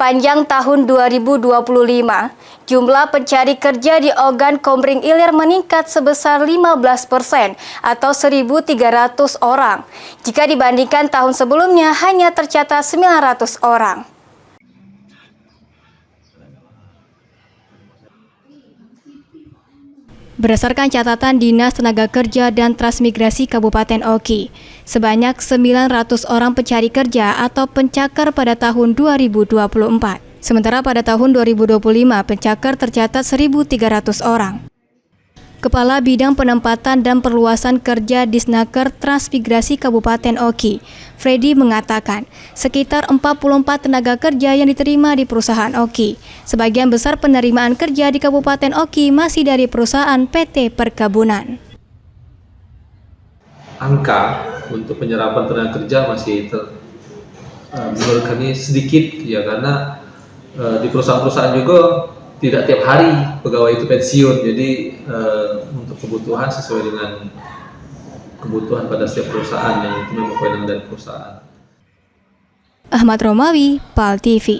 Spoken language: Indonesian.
Sepanjang tahun 2025, jumlah pencari kerja di Ogan Komering Ilir meningkat sebesar 15% atau 1.300 orang. Jika dibandingkan tahun sebelumnya hanya tercatat 900 orang. Berdasarkan catatan Dinas Tenaga Kerja dan Transmigrasi Kabupaten Oki, sebanyak 900 orang pencari kerja atau pencakar pada tahun 2024. Sementara pada tahun 2025 pencakar tercatat 1.300 orang. Kepala Bidang Penempatan dan Perluasan Kerja Disnaker Transmigrasi Kabupaten Oki, Freddy mengatakan, sekitar 44 tenaga kerja yang diterima di perusahaan Oki. Sebagian besar penerimaan kerja di Kabupaten Oki masih dari perusahaan PT Perkebunan. Angka untuk penyerapan tenaga kerja masih menurut kami sedikit ya, karena di perusahaan-perusahaan juga tidak tiap hari pegawai itu pensiun, jadi untuk kebutuhan sesuai dengan kebutuhan pada setiap perusahaan yang itu memang kewenangan dari perusahaan. Ahmad Romawi, PAL TV.